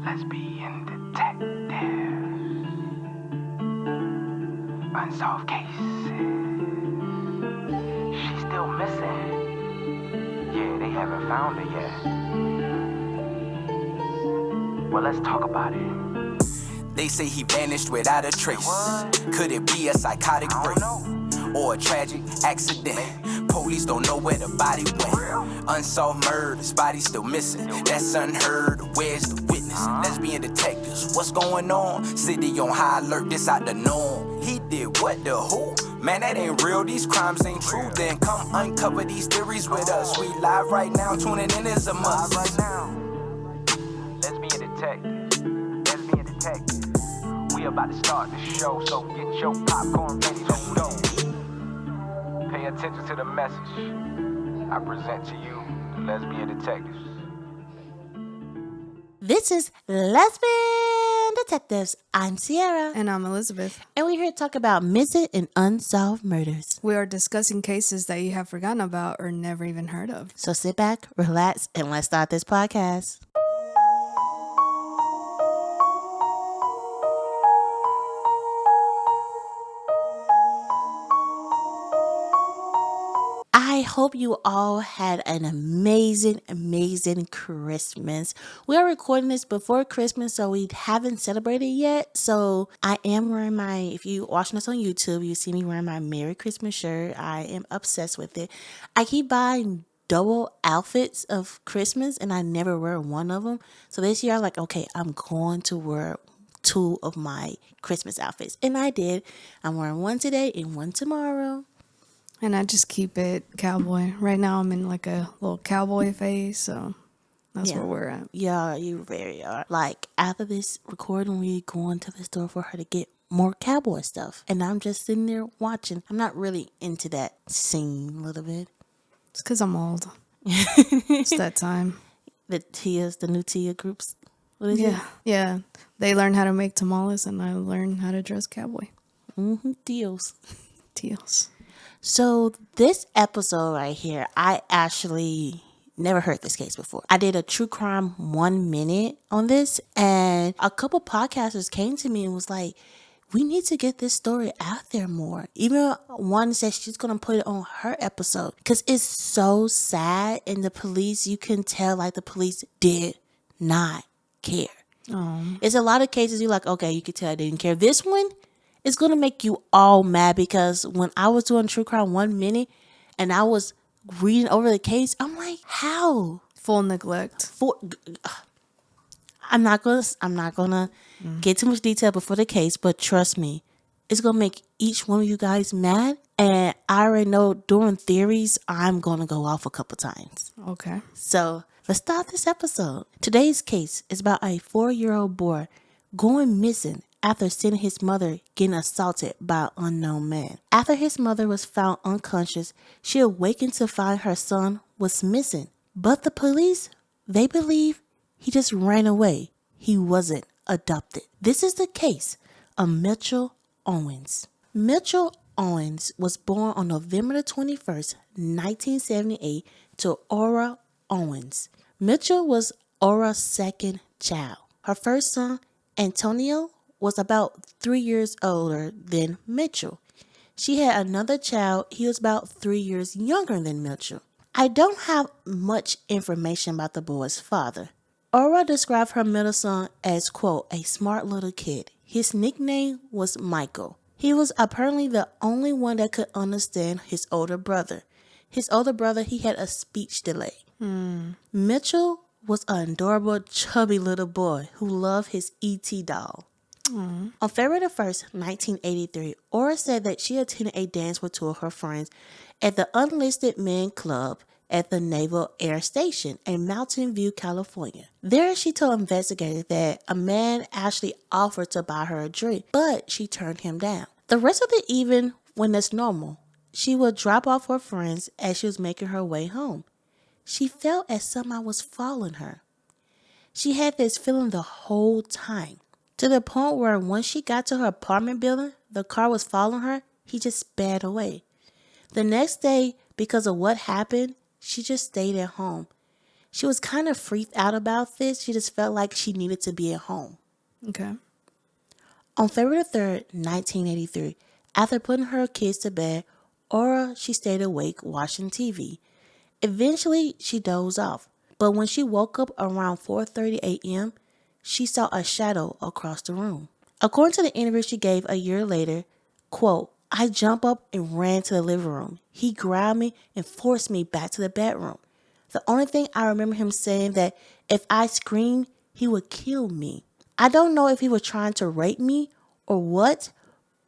lesbian detectives, unsolved cases. She's still missing. Yeah, they haven't found her yet. Well, let's talk about it. They say he vanished without a trace. Could it be a psychotic break or a tragic accident? Police don't know where the body went. Unsolved murders, body still missing. That's unheard. Where's the witness? Lesbian detectives, what's going on? City on high alert, this out the norm. He did what, the who? Man, that ain't real, these crimes ain't true. Then come uncover these theories with us. We live right now, tuning in is a must. Right now, lesbian detectives, lesbian detectives. We about to start the show, so get your popcorn ready to go. Pay attention to the message. I present to you the lesbian detectives. This is Lesbian Detectives. I'm Sierra. And I'm Elizabeth. And we're here to talk about missing and unsolved murders. We are discussing cases that you have forgotten about or never even heard of. So sit back, relax, and let's start this podcast. I hope you all had an amazing Christmas. We are recording this before Christmas, so we haven't celebrated yet. So I am wearing if you watching us on YouTube, you see me wearing my Merry Christmas shirt. I am obsessed with it. I keep buying double outfits of Christmas and I never wear one of them. So this year I'm like, okay, I'm going to wear 2 of my Christmas outfits. And I did. I'm wearing one today and one tomorrow. And I just keep it cowboy. Right now I'm in like a little cowboy phase, so that's where we're at. Yeah, you very are. Like after this recording, we going to the store for her to get more cowboy stuff. And I'm just sitting there watching. I'm not really into that scene a little bit. It's because I'm old. It's that time. The new Tia groups. What is it? Yeah. They learn how to make tamales and I learn how to dress cowboy. Tios. Teals. So this episode right here, I actually never heard this case before. I did a true crime 1 minute on this, and a couple podcasters came to me and was like, we need to get this story out there more. Even one said she's going to put it on her episode because it's so sad, and the police, you can tell like the police did not care. It's a lot of cases you're like, okay, you can tell I didn't care. This one, it's going to make you all mad because when I was doing True Crime 1 minute and I was reading over the case, I'm like, how? Full neglect. I'm not gonna get too much detail before the case, but trust me, it's going to make each one of you guys mad. And I already know during theories, I'm going to go off a couple times. Okay. So let's start this episode. Today's case is about a 4-year-old boy going missing after seeing his mother getting assaulted by an unknown man. After his mother was found unconscious, she awakened to find her son was missing. But the police, they believe he just ran away. He wasn't adopted. This is the case of Mitchell Owens. Mitchell Owens was born on November the 21st, 1978 to Aura Owens. Mitchell was Aura's second child. Her first son, Antonio, was about 3 years older than Mitchell. She had another child. He was about 3 years younger than Mitchell. I don't have much information about the boy's father. Aura described her middle son as, quote, a smart little kid. His nickname was Michael. He was apparently the only one that could understand his older brother. His older brother, he had a speech delay. Mitchell was an adorable, chubby little boy who loved his E.T. doll. On February the 1st, 1983, Aura said that she attended a dance with 2 of her friends at the Unlisted Men Club at the Naval Air Station in Mountain View, California. There, she told investigators that a man actually offered to buy her a drink, but she turned him down. The rest of the evening went as normal. She would drop off her friends as she was making her way home. She felt as someone was following her. She had this feeling the whole time, to the point where once she got to her apartment building, the car was following her, he just sped away. The next day, because of what happened, she just stayed at home. She was kind of freaked out about this. She just felt like she needed to be at home. Okay. On February 3rd, 1983, after putting her kids to bed, she stayed awake watching TV. Eventually, she dozed off. But when she woke up around 4:30 a.m., she saw a shadow across the room. According to the interview she gave a year later, quote, I jumped up and ran to the living room. He grabbed me and forced me back to the bedroom. The only thing I remember him saying that if I screamed, he would kill me. I don't know if he was trying to rape me or what,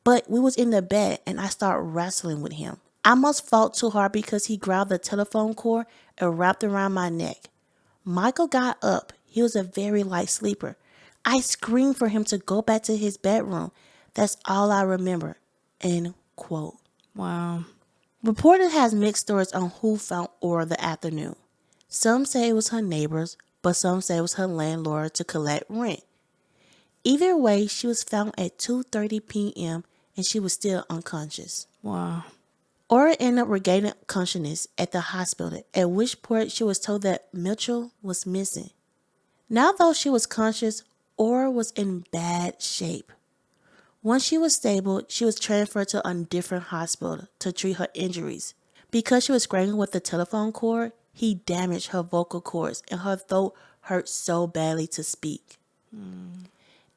but we was in the bed and I started wrestling with him. I must fought too hard because he grabbed the telephone cord and wrapped around my neck. Michael got up. He was a very light sleeper. I screamed for him to go back to his bedroom. That's all I remember. End quote. Wow. Reporter has mixed stories on who found Aura that afternoon. Some say it was her neighbors, but some say it was her landlord to collect rent. Either way, she was found at 2:30 p.m. and she was still unconscious. Wow. Aura ended up regaining consciousness at the hospital, at which point she was told that Mitchell was missing. Now, though she was conscious, Aura was in bad shape. Once she was stable, she was transferred to a different hospital to treat her injuries. Because she was scrambling with the telephone cord, he damaged her vocal cords and her throat hurt so badly to speak.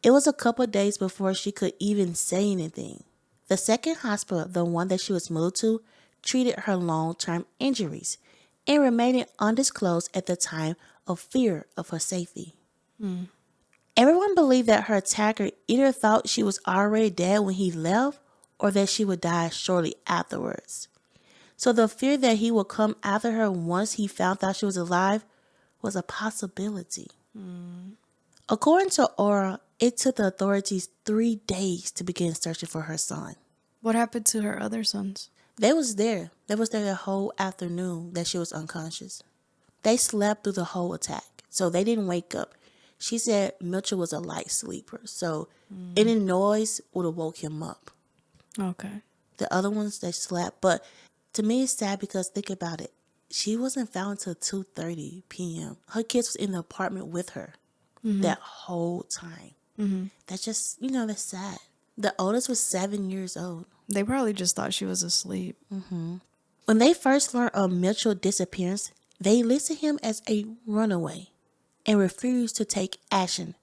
It was a couple of days before she could even say anything. The second hospital, the one that she was moved to, treated her long-term injuries and remained undisclosed at the time of fear of her safety. Everyone believed that her attacker either thought she was already dead when he left or that she would die shortly afterwards. So the fear that he would come after her once he found out she was alive was a possibility. According to Aura, it took the authorities 3 days to begin searching for her son. What happened to her other sons? They was there. They was there the whole afternoon that she was unconscious. They slept through the whole attack, so they didn't wake up. She said Mitchell was a light sleeper, so any noise would have woke him up. Okay. The other ones, they slept. But to me, it's sad because think about it. She wasn't found until 2:30 p.m. Her kids was in the apartment with her that whole time. That's just, that's sad. The oldest was 7 years old. They probably just thought she was asleep. When they first learned of Mitchell's disappearance, they listed him as a runaway and refused to take action,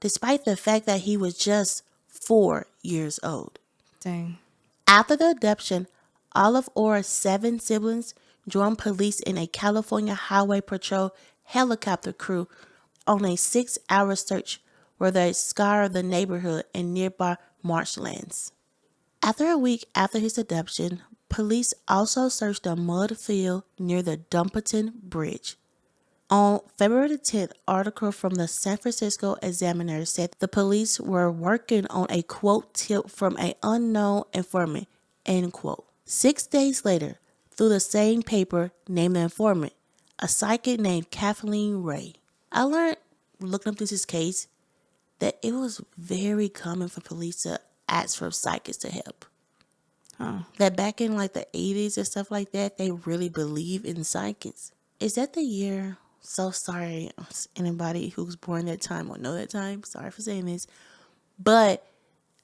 despite the fact that he was just 4 years old. Dang. After the abduction, all of Aura's 7 siblings joined police in a California Highway Patrol helicopter crew on a 6-hour search where they scoured the neighborhood and nearby marshlands. After a week after his abduction, police also searched a mud field near the Dumbarton Bridge. On February 10th, article from the San Francisco Examiner said the police were working on a quote tip from an unknown informant, end quote. 6 days later, through the same paper named the informant, a psychic named Kathleen Ray. I learned, looking up this case, that it was very common for police to ask for psychics to help. That back in like the 80s and stuff like that, they really believe in psychics. Is that the year? So sorry, anybody who was born that time or know that time. Sorry for saying this. But,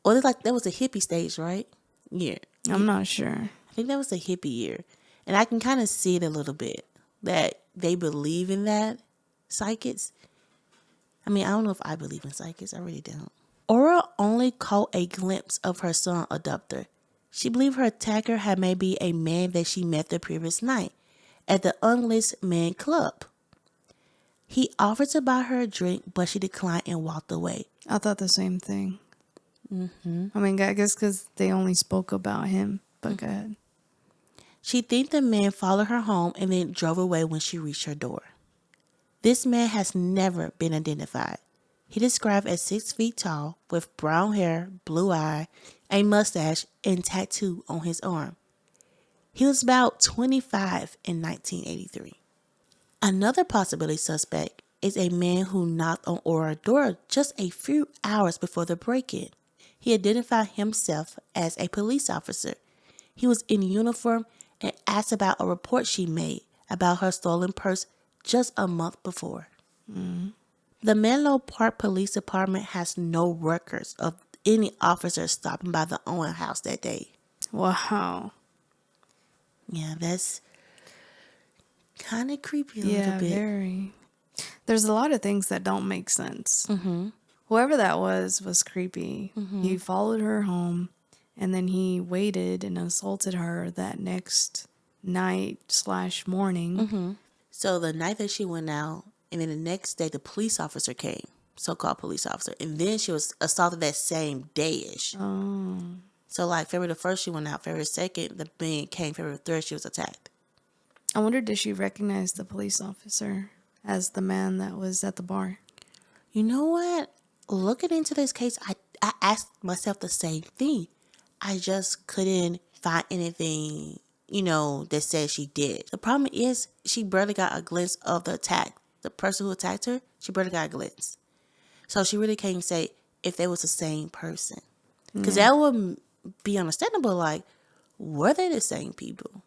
that was a hippie stage, right? Yeah. I'm not sure. I think that was a hippie year. And I can kind of see it a little bit, that they believe in that, psychics. I mean, I don't know if I believe in psychics. I really don't. Aura only caught a glimpse of her son abductor. She believed her attacker had maybe a man that she met the previous night at the Unlisted Men Club. He offered to buy her a drink, but she declined and walked away. I thought the same thing. I mean, I guess because they only spoke about him, but go ahead. She think the man followed her home and then drove away when she reached her door. This man has never been identified. He described as 6 feet tall with brown hair, blue eye, a mustache, and tattoo on his arm. He was about 25 in 1983. Another possibility suspect is a man who knocked on Aura's door just a few hours before the break-in. He identified himself as a police officer. He was in uniform and asked about a report she made about her stolen purse just a month before. The Menlo Park Police Department has no records of any officers stopping by the Owen house that day. Wow. Yeah, that's kind of creepy a Yeah, little bit. very. There's a lot of things that don't make sense. Whoever that was creepy. He followed her home, and then he waited and assaulted her that next night/morning. So the night that she went out, and then the next day the police officer came, so-called police officer, and then she was assaulted that same day-ish. Oh. So like February the 1st she went out, February 2nd the man came, February 3rd she was attacked. I wonder, did she recognize the police officer as the man that was at the bar? You know what? Looking into this case, I asked myself the same thing. I just couldn't find anything, that said she did. The problem is she barely got a glimpse of the attack. The person who attacked her, she barely got a glimpse. So she really can't say if they was the same person. Because that would be understandable. Like, were they the same people?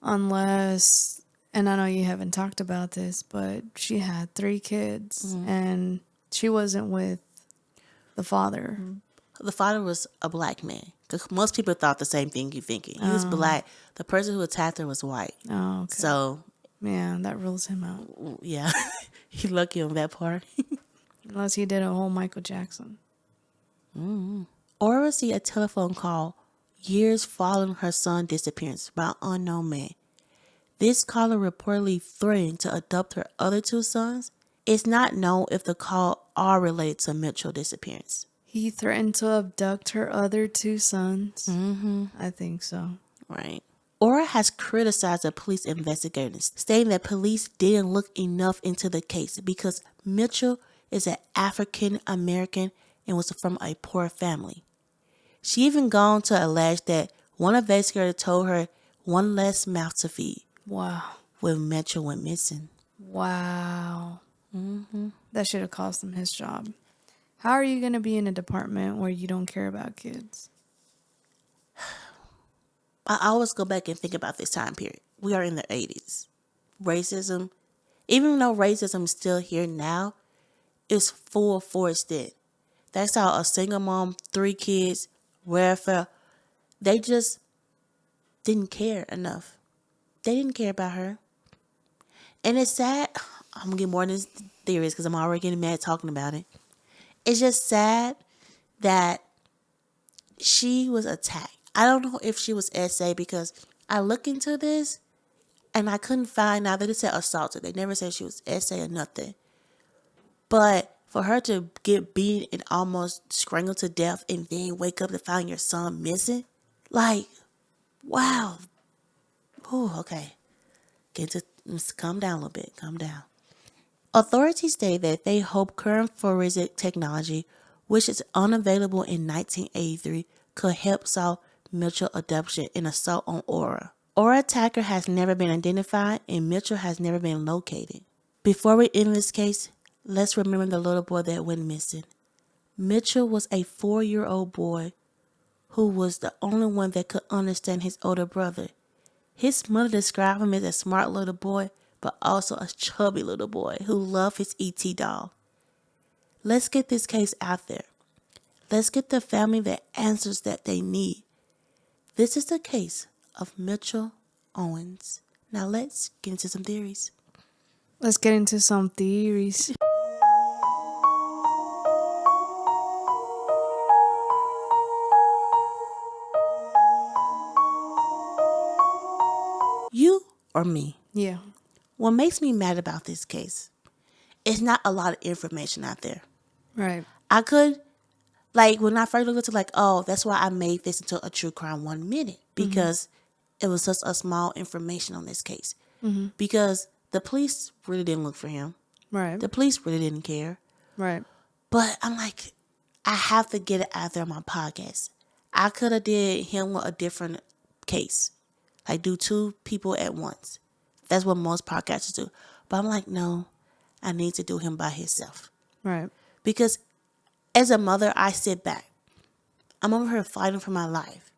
Unless, and I know you haven't talked about this, but she had 3 kids and she wasn't with the father. The father was a black man. 'Cause most people thought the same thing you're thinking. He was black. The person who attacked her was white. Oh, okay. So, Yeah, that rules him out. yeah, he lucky on that part. Unless he did a whole Michael Jackson. Or received a telephone call years following her son's disappearance by an unknown man. This caller reportedly threatened to adopt her other 2 sons. It's not known if the call are related to Mitchell's disappearance. He threatened to abduct her other 2 sons. I think so. Right. Ora has criticized the police investigators, stating that police didn't look enough into the case because Mitchell is an African American and was from a poor family. She even gone to allege that one investigator told her one less mouth to feed Wow. when Mitchell went missing. Wow. That should have cost him his job. How are you going to be in a department where you don't care about kids? I always go back and think about this time period. We are in the 80s. Racism, even though racism is still here now, is full force then. That's how a single mom, 3 kids, welfare, they just didn't care enough. They didn't care about her. And it's sad. I'm going to get more into this theories because I'm already getting mad talking about it. It's just sad that she was attacked. I don't know if she was SA because I looked into this and I couldn't find out. They just said assaulted. They never said she was SA or nothing. But for her to get beat and almost strangled to death and then wake up to find your son missing, like, wow. Oh, okay. Calm down a little bit. Calm down. Authorities say that they hope current forensic technology, which is unavailable in 1983, could help solve Mitchell abduction and assault on Ora. Ora attacker has never been identified and Mitchell has never been located. Before we end this case, let's remember the little boy that went missing. Mitchell was a 4-year-old boy who was the only one that could understand his older brother. His mother described him as a smart little boy, but also a chubby little boy who loved his E.T. doll. Let's get this case out there. Let's get the family the answers that they need. This is the case of Mitchell Owens. Now let's get into some theories. Let's get into some theories. You or me? Yeah. What makes me mad about this case is not a lot of information out there. Right. I could, when I first looked into oh, that's why I made this into a true crime 1 minute, because it was such a small information on this case. Because the police really didn't look for him. Right. The police really didn't care. Right. But I'm like, I have to get it out there on my podcast. I could have did him with a different case. Do 2 people at once. That's what most podcasters do. But I'm like, no, I need to do him by himself. Right. Because as a mother, I sit back. I'm over here fighting for my life.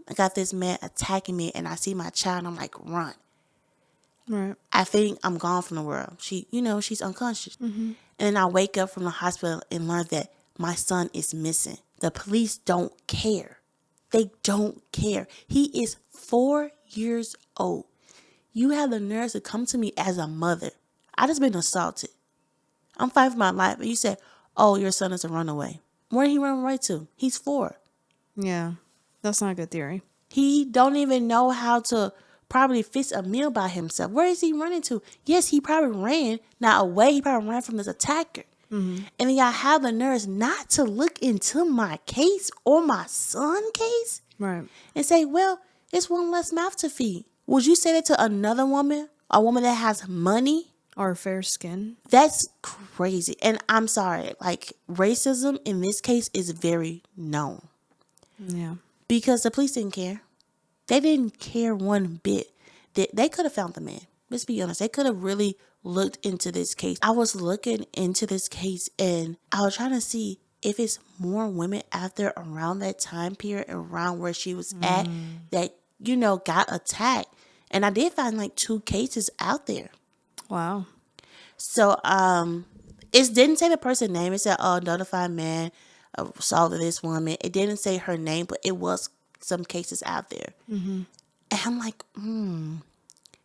I got this man attacking me and I see my child and I'm like, run. Right. I think I'm gone from the world. She's unconscious. And I wake up from the hospital and learn that my son is missing. The police don't care. They don't care. He is 4 years old. You have the nerve to come to me as a mother. I just been assaulted. I'm fighting for my life. And you said, oh, your son is a runaway. Where did he run away to? He's 4. Yeah. That's not a good theory. He don't even know how to probably fix a meal by himself. Where is he running to? Yes, he probably ran, not away. He probably ran from this attacker. And then y'all have the nerves not to look into my case or my son's case Right. and say, well, it's one less mouth to feed. Would you say that to another woman, a woman that has money? Or fair skin. That's crazy. And I'm sorry, like racism in this case is very known Yeah. because the police didn't care. They didn't care one bit. They could have found the man. Let's be honest. They could have really looked into this case. I was looking into this case and I was trying to see if it's more women out there around that time period, around where she was at, that, got attacked. And I did find like 2 cases out there. Wow. So it didn't say the person's name. It said, oh, notified man assaulted this woman. It didn't say her name, but it was some cases out there. And I'm like,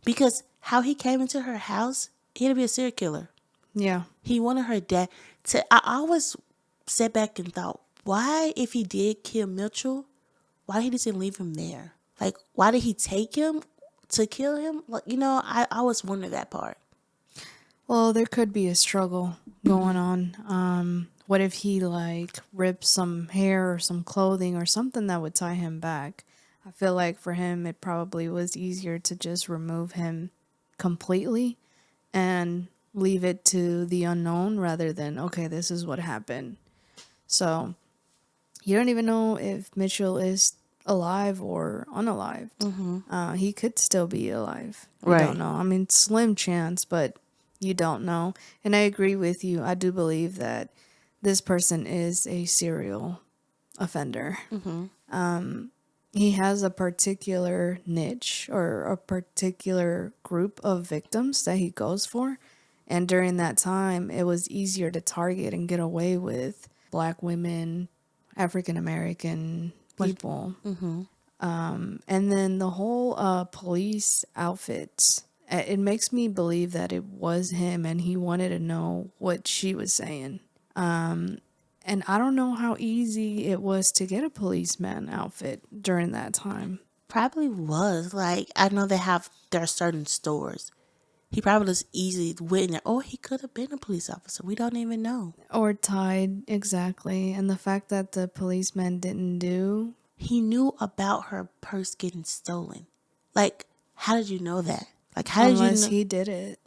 because how he came into her house, he had to be a serial killer. Yeah. He wanted her dad to. I always sat back and thought, why, if he did kill Mitchell, why he didn't leave him there? Like, why did he take him to kill him? Like, I always wondered that part. Well, there could be a struggle going on. What if he ripped some hair or some clothing or something that would tie him back? I feel like for him, it probably was easier to just remove him completely and leave it to the unknown rather than, okay, this is what happened. So you don't even know if Mitchell is alive or unalived. He could still be alive. You don't know. I mean, slim chance, but you don't know. And I agree with you. I do believe that this person is a serial offender. He has a particular niche or a particular group of victims that he goes for. And during that time, it was easier to target and get away with Black women, African American people. And then the whole police outfit, it makes me believe that it was him and he wanted to know what she was saying. And I don't know how easy it was to get a policeman outfit during that time. Probably was. Like, I know there are certain stores. He probably just easily went in there. Oh, he could have been a police officer. We don't even know. Or tied, exactly. And the fact that the policeman didn't do. He knew about her purse getting stolen. Like, how did you know that? Like, how did you know? Unless he did it.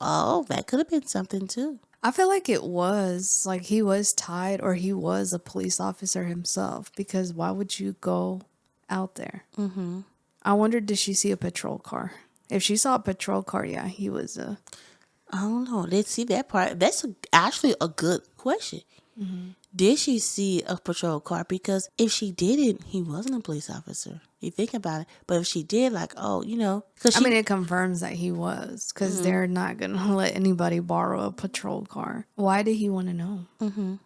Oh, that could have been something too. I feel like it was. Like, he was tied or he was a police officer himself. Because why would you go out there? I wonder, did she see a patrol car? If she saw a patrol car, yeah, he was a... I don't know. Did see that part? That's actually a good question. Did she see a patrol car? Because if she didn't, he wasn't a police officer. You think about it. But if she did, like, oh, I mean, it confirms that he was. Because they're not going to let anybody borrow a patrol car. Why did he want to know?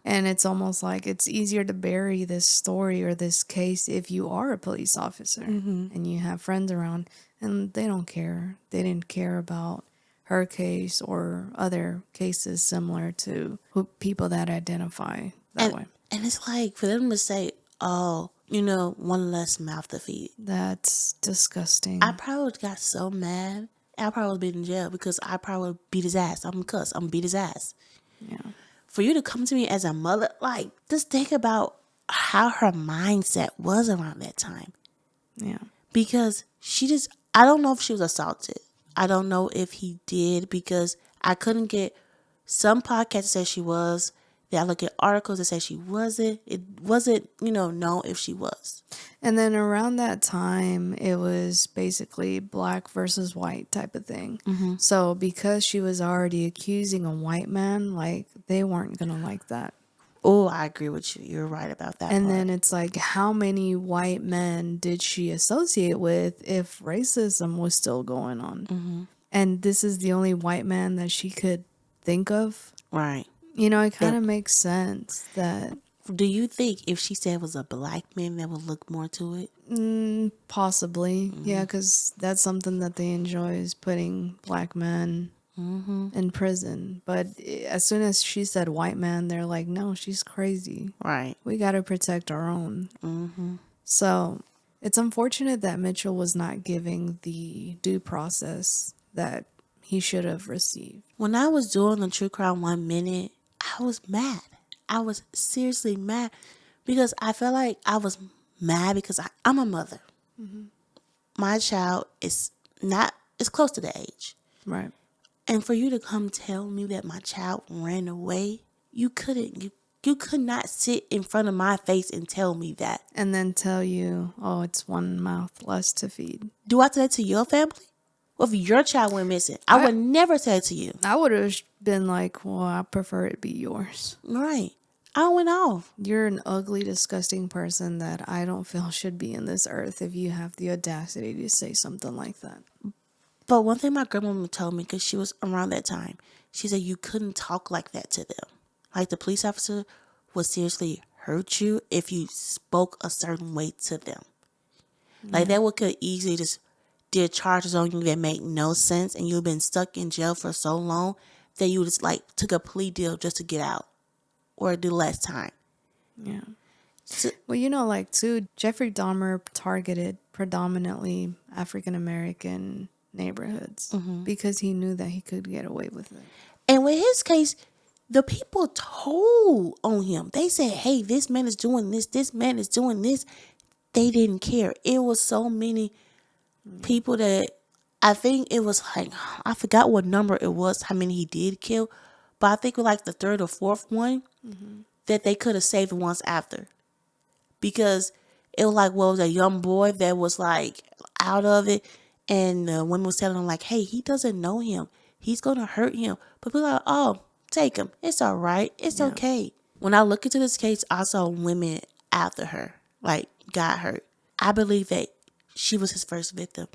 And it's almost like it's easier to bury this story or this case if you are a police officer. And you have friends around. And they don't care. They didn't care about her case or other cases similar to people that identify that way. And it's like for them to say, oh, one less mouth to feed. That's disgusting. I probably got so mad. I probably would have been in jail because I probably would beat his ass. I'm cuss. I'm beat his ass. Yeah. For you to come to me as a mother, like, just think about how her mindset was around that time. Yeah. Because I don't know if she was assaulted. I don't know if he did because I couldn't get some podcasts that said she was. Then I look at articles that say she wasn't. It wasn't, known if she was. And then around that time, it was basically black versus white type of thing. So because she was already accusing a white man, like, they weren't going to like that. Oh, I agree with you. You're right about that. And then it's like, how many white men did she associate with if racism was still going on? And this is the only white man that she could think of. Right. You know, it kind of makes sense that Do you think if she said it was a black man, that would look more to it? possibly, yeah, because that's something that they enjoy is putting black men in prison. But as soon as she said white man, they're like, no, she's crazy. Right. We got to protect our own. So it's unfortunate that Mitchell was not giving the due process that he should have received. When I was doing the True Crime 1 Minute, I was mad. I was seriously mad because I felt like I was mad because I'm a mother. My child is close to the age. Right. And for you to come tell me that my child ran away, you couldn't. You could not sit in front of my face and tell me that. And then tell you, oh, it's one mouth less to feed. Do I say that to your family? Well, if your child went missing, I would never say it to you. I would have been like, well, I prefer it be yours. Right. I went off. You're an ugly, disgusting person that I don't feel should be in this earth if you have the audacity to say something like that. But one thing my grandmama told me, because she was around that time, she said you couldn't talk like that to them. Like the police officer would seriously hurt you if you spoke a certain way to them. Like that could easily just did charges on you that make no sense, and you've been stuck in jail for so long that you just like took a plea deal just to get out or do less time. Yeah. So, Well, you know, like too, Jeffrey Dahmer targeted predominantly African American neighborhoods because he knew that he could get away with it. and with his case, the people told on him. They said, hey, this man is doing this man is doing this. They didn't care. It was so many people that I think it was like, I forgot what number it was, how many he did kill, but I think it was like the third or fourth one that they could have saved the ones after. Because it was like, well, it was a young boy that was like out of it, and the women was telling him like, hey, he doesn't know him. He's going to hurt him. But people are like, oh, take him. It's all right. It's okay. When I look into this case, I saw women after her, like, got hurt. I believe that she was his first victim.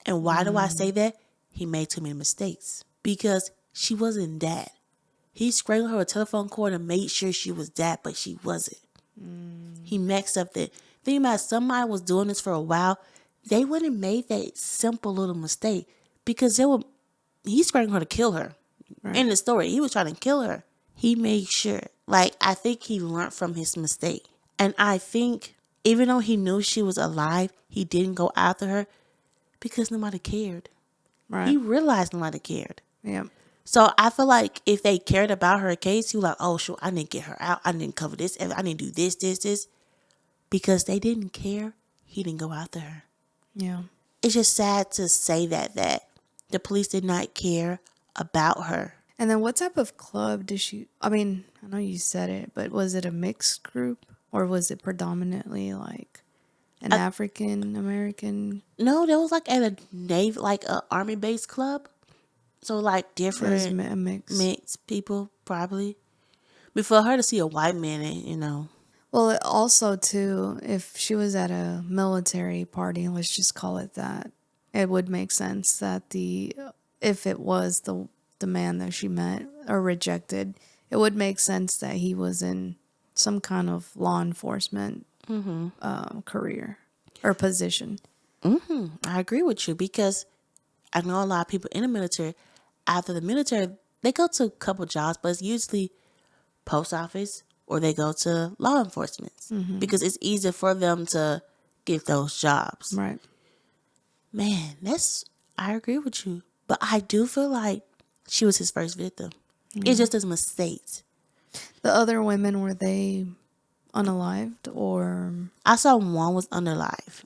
And why do I say that? He made too many mistakes. Because she wasn't that. He scrambled her a telephone cord and made sure she was that, but she wasn't. He messed up that. Think about somebody was doing this for a while, they wouldn't have made that simple little mistake because he scrambled her to kill her. Right. In the story, he was trying to kill her. He made sure. Like, I think he learned from his mistake. And I think even though he knew she was alive, he didn't go after her because nobody cared. Right. He realized nobody cared. Yeah. So I feel like if they cared about her case, he was like, oh, sure, I need to get her out. I need to cover this. I need to do this. Because they didn't care, he didn't go after her. Yeah. It's just sad to say that the police did not care about her. And then what type of club did she, I mean, I know you said it, but was it a mixed group or was it predominantly like an African American? No, there was like at a Navy, like a Army based club. So like different mixed people probably. Before her to see a white man, you know. Well, also too, if she was at a military party, let's just call it that, it would make sense that if it was the man that she met or rejected, it would make sense that he was in some kind of law enforcement career or position. I agree with you because I know a lot of people in the military, after the military, they go to a couple jobs, but it's usually post office or they go to law enforcement because it's easier for them to get those jobs. Right. Man, I agree with you. But I do feel like she was his first victim. It's just his mistakes. The other women, were they unalived or? I saw one was unalive.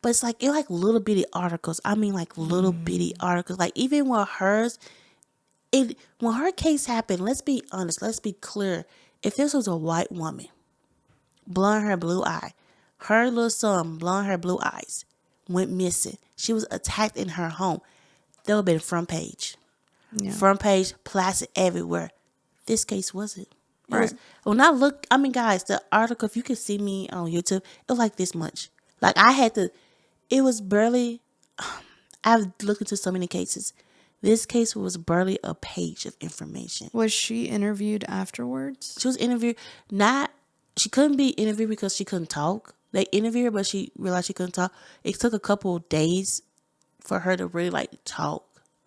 But it's like, little bitty articles. I mean, like little bitty articles. Like even with hers, when her case happened, let's be honest, let's be clear. If this was a white woman, blonde hair, blue eye, her little son, blonde hair, blue eyes, went missing. She was attacked in her home. That would have been front page. Yeah. Front page, plastic everywhere. This case wasn't. Guys, the article, if you could see me on YouTube, it was like this much. Like it was barely, I've looked into so many cases. This case was barely a page of information. Was she interviewed afterwards? She was interviewed. She couldn't be interviewed because she couldn't talk. They interviewed her, but she realized she couldn't talk. It took a couple of days for her to really like talk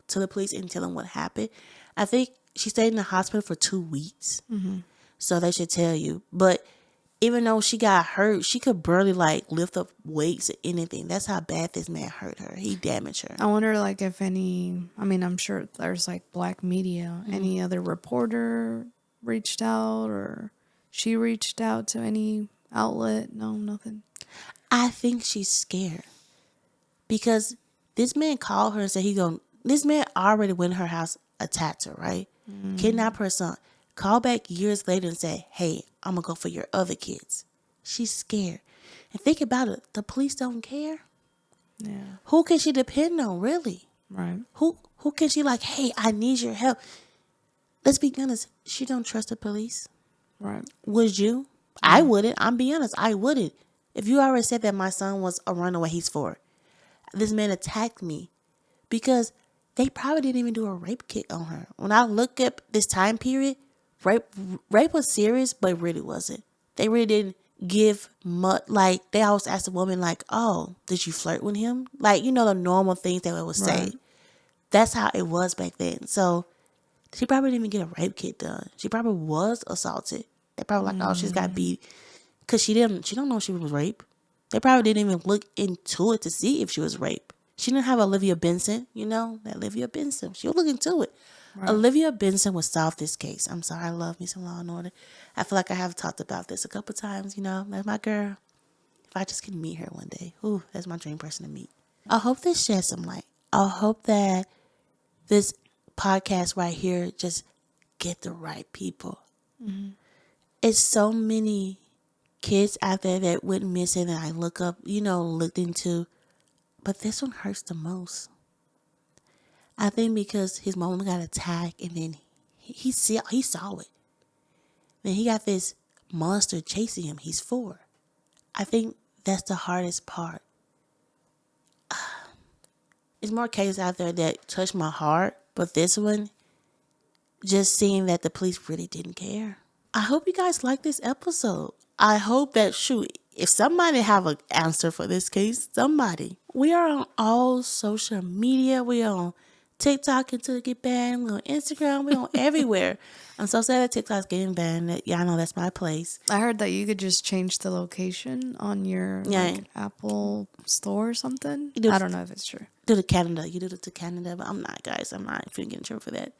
to the police and tell them what happened. I think she stayed in the hospital for 2 weeks. Mm-hmm. So they should tell you. But even though she got hurt, she could barely like lift up weights or anything. That's how bad this man hurt her. He damaged her. I wonder like if I'm sure there's like black media. Mm-hmm. Any other reporter reached out or she reached out to any outlet? No, nothing. I think she's scared because this man called her and said this man already went to her house, attacked her, right? Mm-hmm. Kidnapped her son. Call back years later and say, hey, I'm going to go for your other kids. She's scared. And think about it. The police don't care. Yeah. Who can she depend on, really? Right. Who can she like, hey, I need your help? Let's be honest. She don't trust the police. Right. Would you? Yeah. I wouldn't. I'm being honest. I wouldn't. If you already said that my son was a runaway, he's 4. This man attacked me because they probably didn't even do a rape kit on her. When I look up this time period, rape was serious, but it really wasn't. They really didn't give much. Like, they always ask the woman, like, oh, did you flirt with him? Like, the normal things they would say. Right. That's how it was back then. So she probably didn't even get a rape kit done. She probably was assaulted. They probably like, oh, she's got beat. Because she don't know she was raped. They probably didn't even look into it to see if she was raped. She didn't have Olivia Benson, that Olivia Benson. She'll look into it. Right. Olivia Benson would solve this case. I'm sorry, I love me some Law and Order. I feel like I have talked about this a couple times, that's my girl. If I just can meet her one day, that's my dream person to meet. I hope this sheds some light. I hope that this podcast right here just get the right people. Mm-hmm. It's so many kids out there that went missing that I looked into, but this one hurts the most. I think because his mom got attacked and then he saw it. Then he got this monster chasing him. He's 4. I think that's the hardest part. There's more cases out there that touch my heart, but this one, just seeing that the police really didn't care. I hope you guys like this episode. I hope that, if somebody have an answer for this case, somebody. We are on all social media. We are on TikTok until it get banned. We're on Instagram. We're on everywhere. I'm so sad that TikTok's getting banned. Y'all know that's my place. I heard that you could just change the location on your Apple store or something. I don't know if it's true. Do it to Canada. You do it to Canada, but I'm not, guys. I'm not finna get in trouble for that.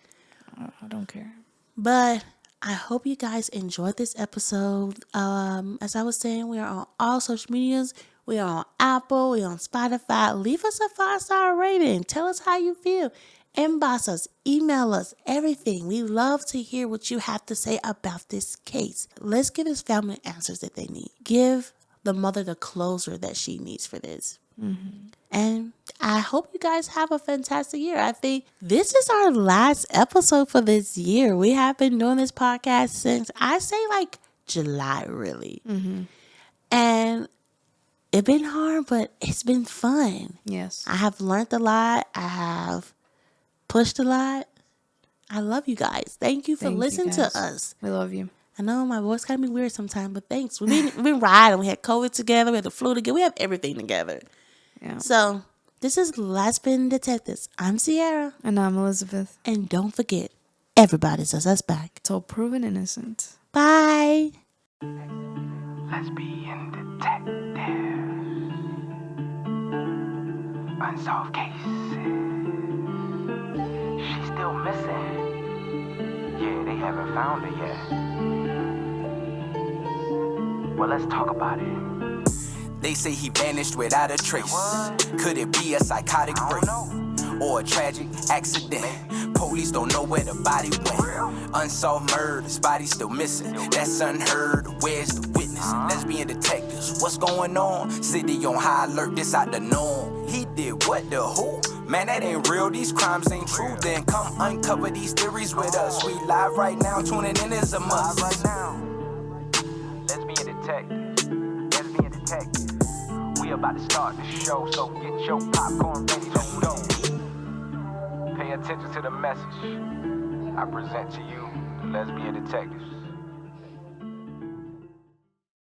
I don't care. But I hope you guys enjoyed this episode. As I was saying, we are on all social medias. We are on Apple. We are on Spotify. Leave us a 5-star rating. Tell us how you feel. Inbox us. Email us. Everything. We love to hear what you have to say about this case. Let's give this family answers that they need. Give the mother the closure that she needs for this. Mm-hmm. And I hope you guys have a fantastic year. I think this is our last episode for this year. We have been doing this podcast since, I say, like July, really. Mm-hmm. And it's been hard, but it's been fun. Yes. I have learned a lot. I have pushed a lot. I love you guys. Thank you for listening to us. We love you. I know my voice can be weird sometimes, but thanks. We've been riding. We had COVID together. We had the flu together. We have everything together. Yeah. So this is Last Been Detectives. I'm Sierra. And I'm Elizabeth. And don't forget, everybody's a suspect. Till proven innocent. Bye. Lesbian detectives. Unsolved cases. She's still missing. Yeah, they haven't found her yet. Well, let's talk about it. They say he vanished without a trace. Could it be a psychotic break or a tragic accident? Police don't know where the body went. Unsolved murders, body still missing. That's unheard. Where's the witness? Lesbian detectives, what's going on? City on high alert, this out the norm. He did what, the who? Man, that ain't real, these crimes ain't true. Then come uncover these theories with us. We live right now, tuning in is a must. Right now, lesbian detective. We about to start the show, so get your popcorn ready, let's go. Pay attention to the message I present to you, the lesbian detectives.